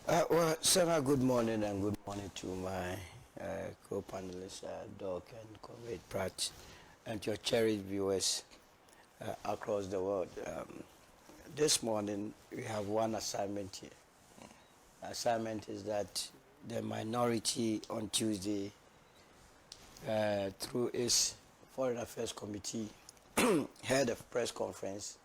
Well, Sarah, good morning and good morning to my co-panelists, Doc and Comrade Pratt, and to your cherished viewers across the world. This morning, we have one assignment here. Assignment is that the minority on Tuesday, through its Foreign Affairs Committee, held a press conference.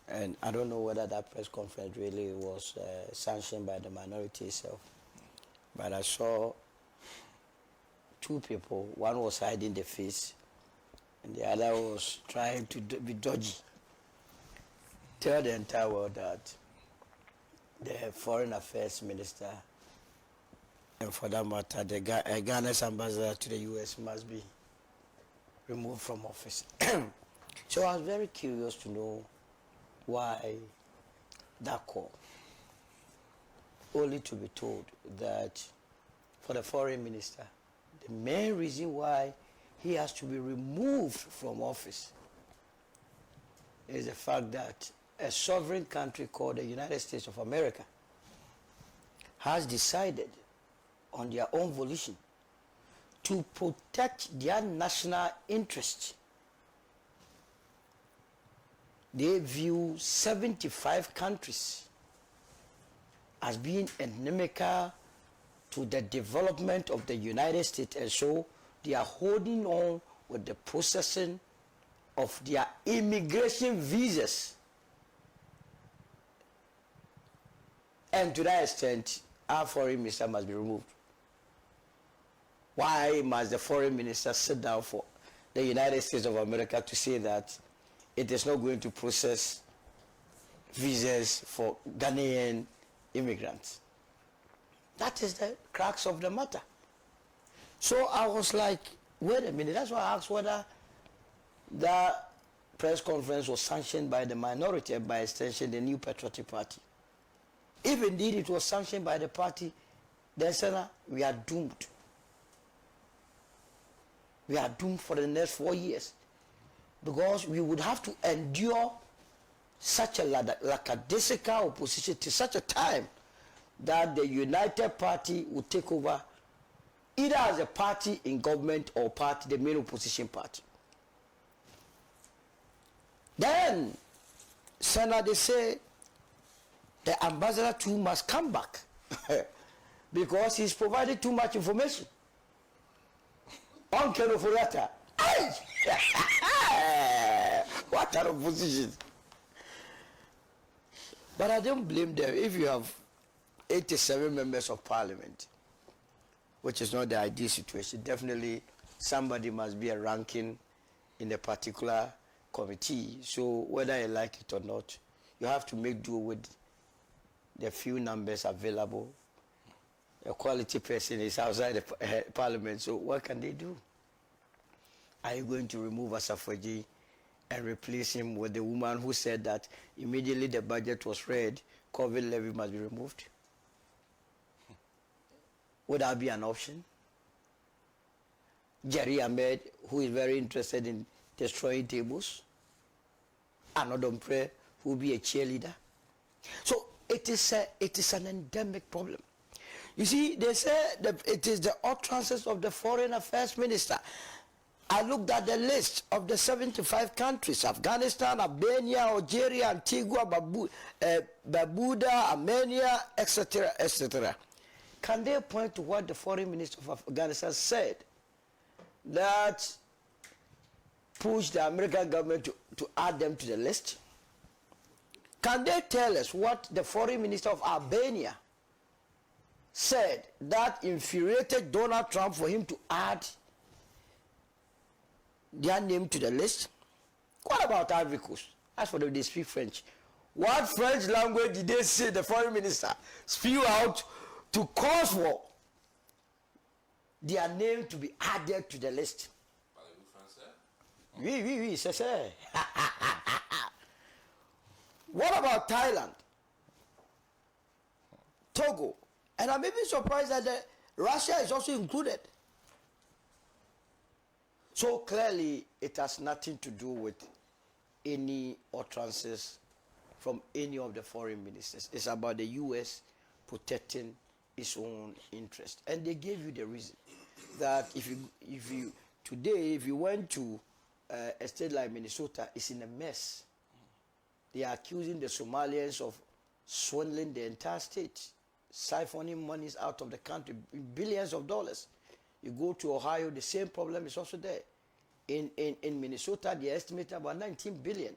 And I don't know whether that press conference really was sanctioned by the minority itself. But I saw two people. One was hiding the face, and the other was trying to be dodgy. Tell the entire world that the Foreign Affairs Minister, and for that matter, the Ghana's ambassador to the U.S. must be removed from office. So I was very curious to know why that call, only to be told that for the foreign minister, the main reason why he has to be removed from office is the fact that a sovereign country called the United States of America has decided on their own volition to protect their national interest. They view 75 countries as being inimical to the development of the United States, and so they are holding on with the processing of their immigration visas. And to that extent, our foreign minister must be removed. Why must the foreign minister sit down for the United States of America to say that it is not going to process visas for Ghanaian immigrants? That is the crux of the matter. So I was like, wait a minute. That's why I asked whether the press conference was sanctioned by the minority and by extension the New Patriotic Party. If indeed it was sanctioned by the party, then Senator, we are doomed. We are doomed for the next 4 years. Because we would have to endure such a lackadaisical opposition to such a time that the United Party would take over either as a party in government or party, the main opposition party. Then, Senator, they say the ambassador too must come back because he's provided too much information. On Kenofurata. What an opposition. But I don't blame them. If you have 87 members of parliament, which is not the ideal situation, definitely somebody must be a ranking in a particular committee. So whether you like it or not, you have to make do with the few numbers available. A quality person is outside the parliament, so what can they do? Are you going to remove Asafoji and replace him with the woman who said that immediately the budget was read, COVID levy must be removed? Would that be an option? Jerry Ahmed, who is very interested in destroying tables? Anodompre, who will be a cheerleader? So it is an endemic problem. You see, they say that it is the utterances of the Foreign Affairs Minister. I looked at the list of the 75 countries: Afghanistan, Albania, Algeria, Antigua, Barbuda, Armenia, etc., etc. Can they point to what the Foreign Minister of Afghanistan said that pushed the American government to add them to the list? Can they tell us what the Foreign Minister of Albania said that infuriated Donald Trump for him to add their name to the list? What about Ivory Coast? As for them, they speak French. What French language did they say the foreign minister spew out to cause for their name to be added to the list? Oui, oui, oui, c'est ça. What about Thailand, Togo? And I'm even surprised that Russia is also included. So clearly, it has nothing to do with any utterances from any of the foreign ministers. It's about the U.S. protecting its own interest. And they gave you the reason that if you today, if you went to a state like Minnesota, it's in a mess. They are accusing the Somalians of swindling the entire state, siphoning monies out of the country, billions of dollars. You go to Ohio, the same problem is also there. In Minnesota, they estimate about 19 billion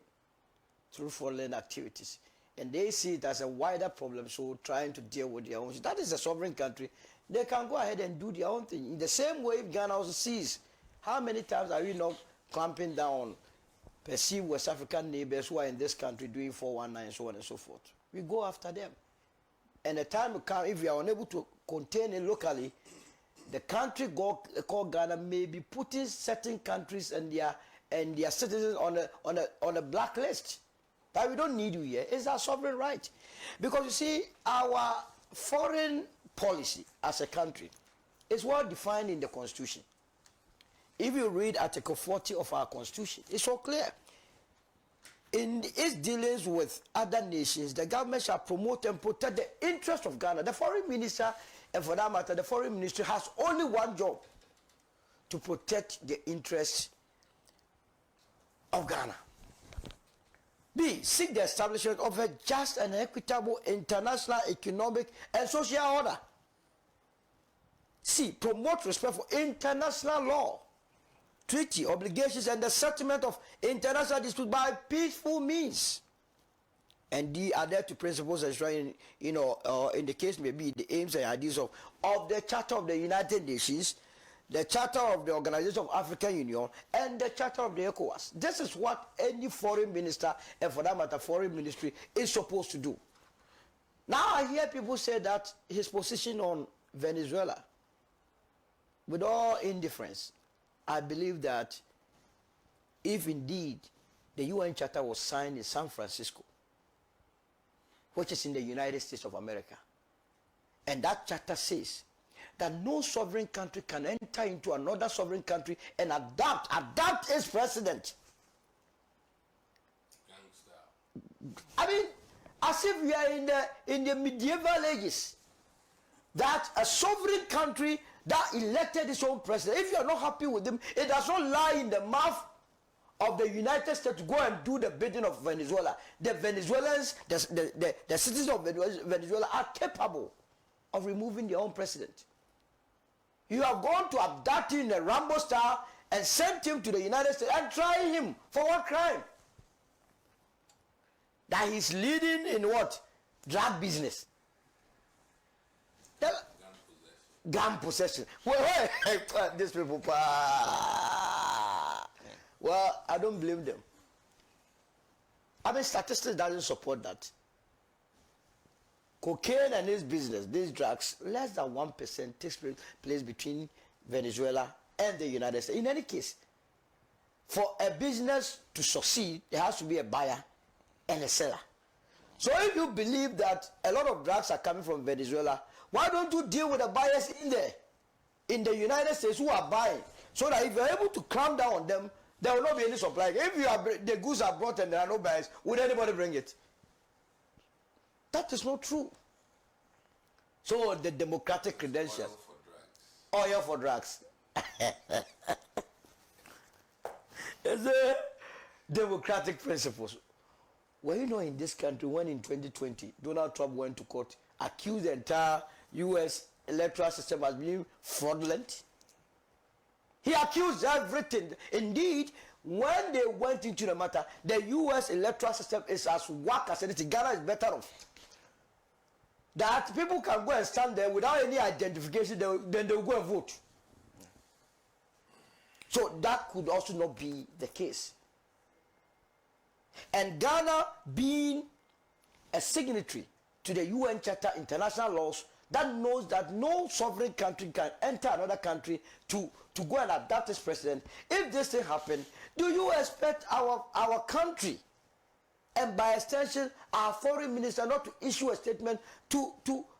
through fraudulent activities. And they see it as a wider problem, so trying to deal with their own. That is a sovereign country. They can go ahead and do their own thing. In the same way, if Ghana also sees, how many times are we not clamping down perceived West African neighbors who are in this country doing 419, so on and so forth? We go after them. And the time will come, if we are unable to contain it locally, the country called Ghana may be putting certain countries and their citizens on a blacklist. That we don't need you here. It's our sovereign right. Because you see, our foreign policy as a country is well defined in the Constitution. If you read Article 40 of our Constitution, it's so clear. In its dealings with other nations, the government shall promote and protect the interests of Ghana. The foreign minister, and for that matter, the foreign ministry has only one job: to protect the interests of Ghana. B, seek the establishment of a just and equitable international economic and social order. C, promote respect for international law, treaty obligations, and the settlement of international disputes by peaceful means. And D, adhere to principles enshrined in the case may be the aims and ideas of the Charter of the United Nations, the Charter of the Organization of African Union, and the Charter of the ECOWAS. This is what any foreign minister, and for that matter, foreign ministry, is supposed to do. Now I hear people say that his position on Venezuela, with all indifference, I believe that if indeed the UN Charter was signed in San Francisco, which is in the United States of America, and that charter says that no sovereign country can enter into another sovereign country and adapt its president. I mean, as if we are in the medieval ages, that a sovereign country that elected its own president, if you are not happy with him, it does not lie in the mouth of the United States to go and do the bidding of Venezuela. The Venezuelans, the citizens of Venezuela are capable of removing their own president. You have gone to abduct him in a Rambo style and sent him to the United States and try him for what crime? That he's leading in what? Drug business. Gun possession. Well, these people. Well, I don't blame them. I mean, statistics doesn't support that. Cocaine and its business, these drugs, less than 1% takes place between Venezuela and the United States. In any case, for a business to succeed, there has to be a buyer and a seller. So if you believe that a lot of drugs are coming from Venezuela, why don't you deal with the buyers in the United States who are buying? So that if you're able to clamp down on them, there will not be any supply. If the goods are brought and there are no buyers, would anybody bring it? That is not true. So the democratic credentials. Oil for drugs. It's a democratic principles. Well, you know, in this country, when in 2020, Donald Trump went to court, accused the entire U.S. electoral system as being fraudulent. He accused everything. Indeed, when they went into the matter, the U.S. electoral system is as whack as anything. Ghana is better off. That people can go and stand there without any identification, then they will go and vote. So that could also not be the case. And Ghana being a signatory to the UN Charter, international laws, that knows that no sovereign country can enter another country to go and adapt its president. If this thing happens, do you expect our country, and by extension our foreign minister, not to issue a statement to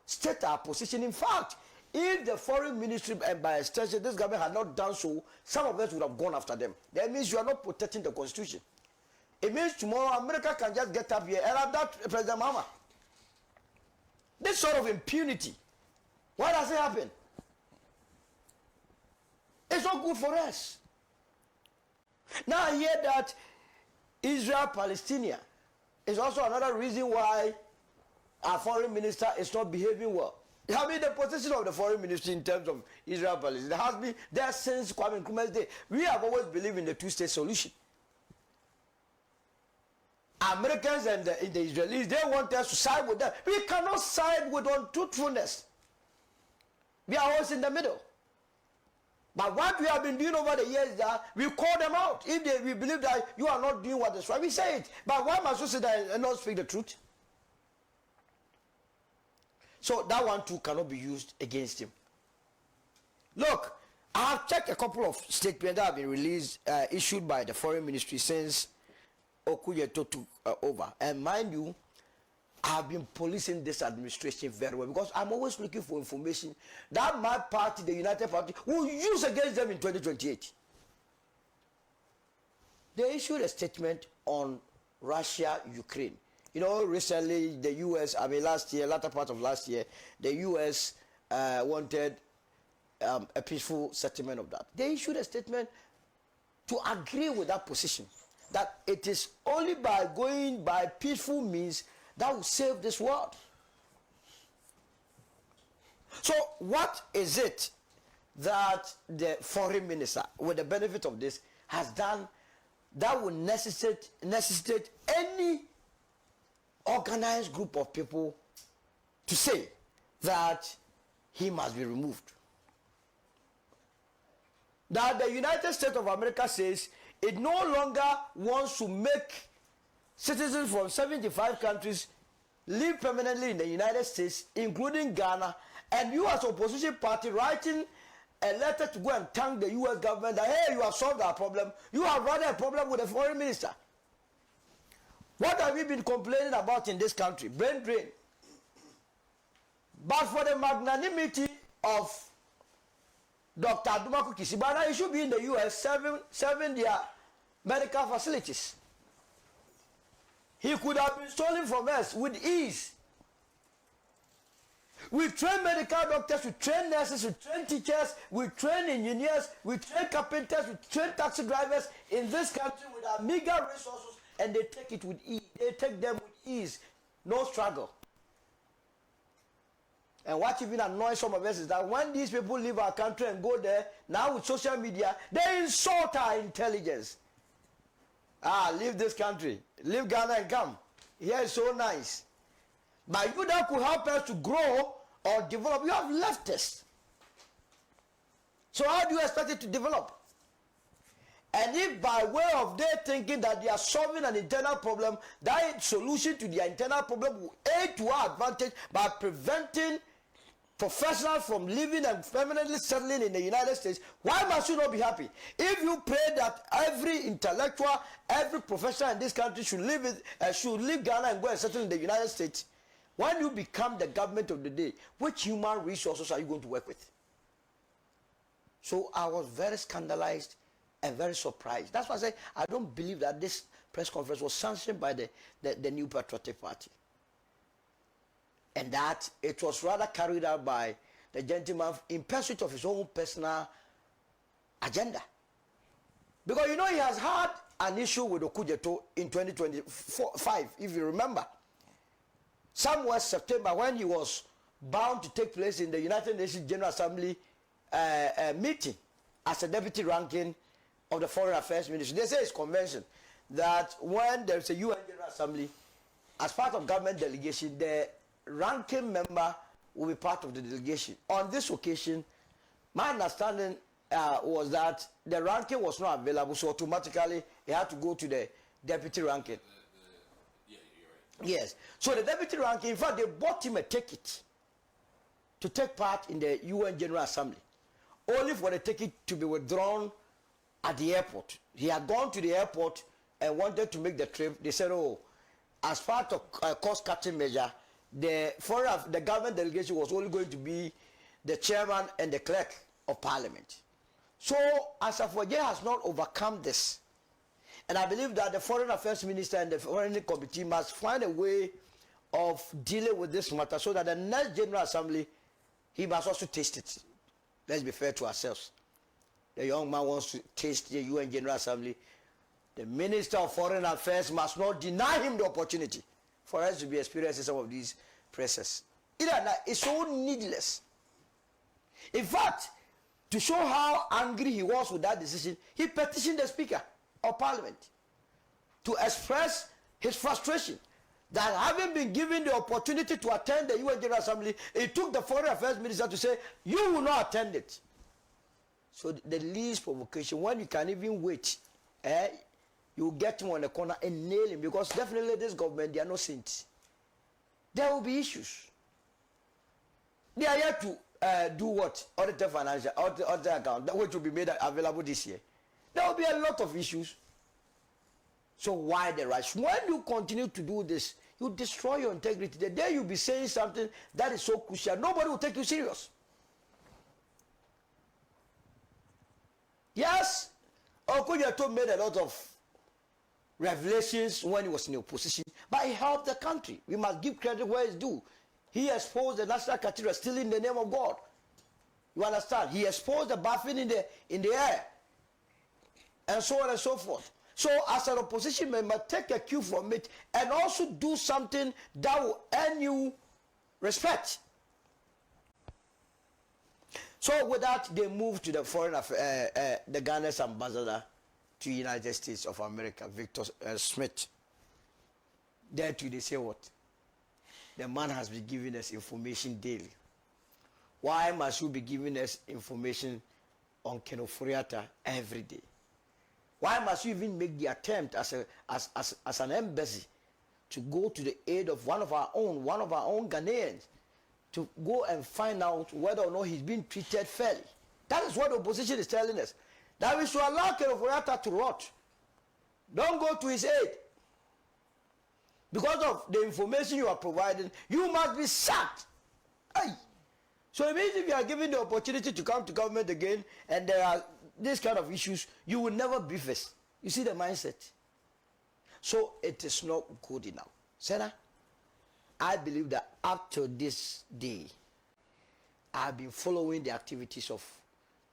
state our position? In fact, if the foreign ministry and by extension this government had not done so, some of us would have gone after them. That means you are not protecting the constitution. It means tomorrow America can just get up here and adapt President Mahama. This sort of impunity, why does it happen? It's not good for us. Now I hear that Israel-Palestine is also another reason why our foreign minister is not behaving well. I mean, the position of the foreign ministry in terms of Israel-Palestine has been there since Kwame Nkrumah's day. We have always believed in the two-state solution. Americans and the Israelis, they want us to side with them. We cannot side with untruthfulness. We are always in the middle. But what we have been doing over the years is that we call them out. If we believe that you are not doing what is right, we say it. But why must you sit there and not speak the truth? So that one too cannot be used against him. Look, I have checked a couple of statements that have been released, issued by the foreign ministry since Okuyeto took over. And mind you, I have been policing this administration very well because I'm always looking for information that my party, the United Party, will use against them in 2028. They issued a statement on Russia, Ukraine. You know, recently the U.S., I mean last year, latter part of last year, the U.S. Wanted a peaceful settlement of that. They issued a statement to agree with that position, that it is only by going by peaceful means that will save this world. So what is it that the foreign minister, with the benefit of this, has done that will necessitate any organized group of people to say that he must be removed? That the United States of America says it no longer wants to make citizens from 75 countries live permanently in the United States, including Ghana, and you as opposition party writing a letter to go and thank the U.S. government that, hey, you have solved our problem. You have rather a problem with the foreign minister. What have we been complaining about in this country? Brain drain. But for the magnanimity of Dr. Adumaku Kisibana, he should be in the U.S. serving their medical facilities. He could have been stolen from us with ease. We train medical doctors, we train nurses, we train teachers, we train engineers, we train carpenters, we train taxi drivers in this country with our meager resources, and they take it with ease. They take them with ease, no struggle. And what even annoys some of us is that when these people leave our country and go there, now with social media, they insult our intelligence. Leave this country, leave Ghana and come. Here is so nice. But you that could help us to grow or develop, you have left us. So how do you expect it to develop? And if by way of their thinking that they are solving an internal problem, that solution to their internal problem will aid to our advantage by preventing professionals from living and permanently settling in the United States, why must you not be happy? If you pray that every intellectual, every professional in this country should leave Ghana and go and settle in the United States, when you become the government of the day, which human resources are you going to work with? So I was very scandalized and very surprised. That's why I say I don't believe that this press conference was sanctioned by the New Patriotic Party. And that it was rather carried out by the gentleman in pursuit of his own personal agenda. Because you know he has had an issue with Okujeto in 2025, if you remember. Somewhere September, when he was bound to take place in the United Nations General Assembly meeting as a deputy ranking of the Foreign Affairs Ministry. They say it's convention that when there's a UN General Assembly, as part of government delegation, the ranking member will be part of the delegation. On this occasion, my understanding was that the ranking was not available, so automatically he had to go to the deputy ranking. Yeah, you're right. Yes. So the deputy ranking, in fact, they bought him a ticket to take part in the UN General Assembly, only for the ticket to be withdrawn at the airport. He had gone to the airport and wanted to make the trip. They said, oh, as part of a cost-cutting measure, the government delegation was only going to be the chairman and the clerk of parliament. So Asafo has not overcome this. And I believe that the foreign affairs minister and the foreign committee must find a way of dealing with this matter so that the next General Assembly, he must also taste it. Let's be fair to ourselves. The young man wants to taste the UN General Assembly. The Minister of Foreign Affairs must not deny him the opportunity for us to be experiencing some of these processes. It's so needless. In fact, to show how angry he was with that decision, he petitioned the Speaker of Parliament to express his frustration that having been given the opportunity to attend the UN General Assembly, it took the Foreign Affairs Minister to say, you will not attend it. So the least provocation, when you can even wait, you get him on the corner and nail him, because definitely this government, they are not saints. There will be issues. They are here to do what? Audit the financial, audit the account, which will be made available this year. There will be a lot of issues. So why the rush? When you continue to do this, you destroy your integrity. The day you'll be saying something that is so crucial, nobody will take you serious. Yes, Okoye made a lot of revelations when he was in opposition, but he helped the country. We must give credit where it's due. He exposed the National Cathedral stealing the name of God. You understand? He exposed the bathing in the air, and so on and so forth. So as an opposition member, take a cue from it and also do something that will earn you respect. So with that, they moved to the foreign the Ghana's ambassador to the United States of America, Victor Smith. There too, they say what? The man has been giving us information daily. Why must you be giving us information on Kenoforiata every day? Why must you even make the attempt as an embassy to go to the aid of one of our own Ghanaians, to go and find out whether or not he's being treated fairly? That is what the opposition is telling us. That we should allow Kenoforiata to rot. Don't go to his aid. Because of the information you are providing, you must be sacked. Aye. So it means if you are given the opportunity to come to government again and there are these kind of issues, you will never be first. You see the mindset. So it is not good enough. Senna, I believe that up to this day, I've been following the activities of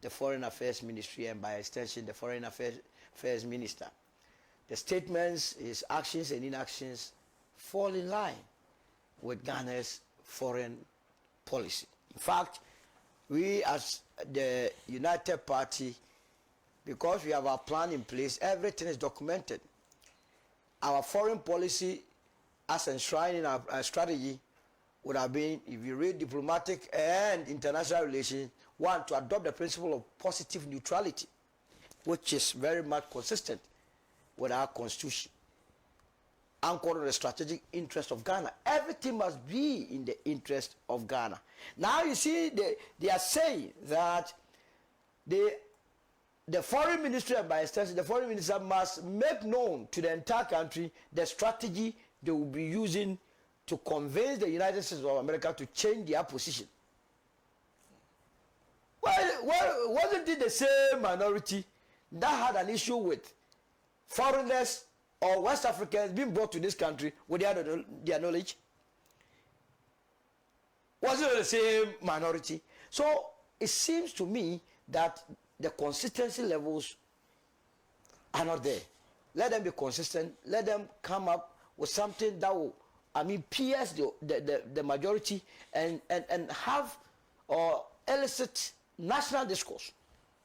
the Foreign Affairs Ministry and by extension the Foreign Affairs Minister. The statements, his actions and inactions fall in line with Ghana's foreign policy. In fact, we as the United Party, because we have our plan in place, everything is documented. Our foreign policy as enshrined in our strategy would have been, if you read diplomatic and international relations, one, to adopt the principle of positive neutrality, which is very much consistent with our constitution, anchored on the strategic interest of Ghana. Everything must be in the interest of Ghana. Now you see, they are saying that the foreign ministry and by extension, the foreign minister must make known to the entire country the strategy they will be using to convince the United States of America to change their position. Well, wasn't it the same minority that had an issue with foreigners or West Africans being brought to this country without their knowledge? Was it the same minority? So it seems to me that the consistency levels are not there. Let them be consistent. Let them come up with something that will, pierce the majority and have or elicit national discourse,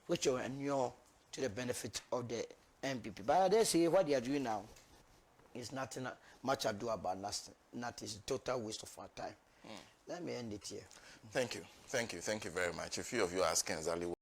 which will inure to the benefit of the MPP. But they say what they are doing now is nothing much ado about nothing. That is a total waste of our time. Let me end it here. Thank you very much. A few of you are asking exactly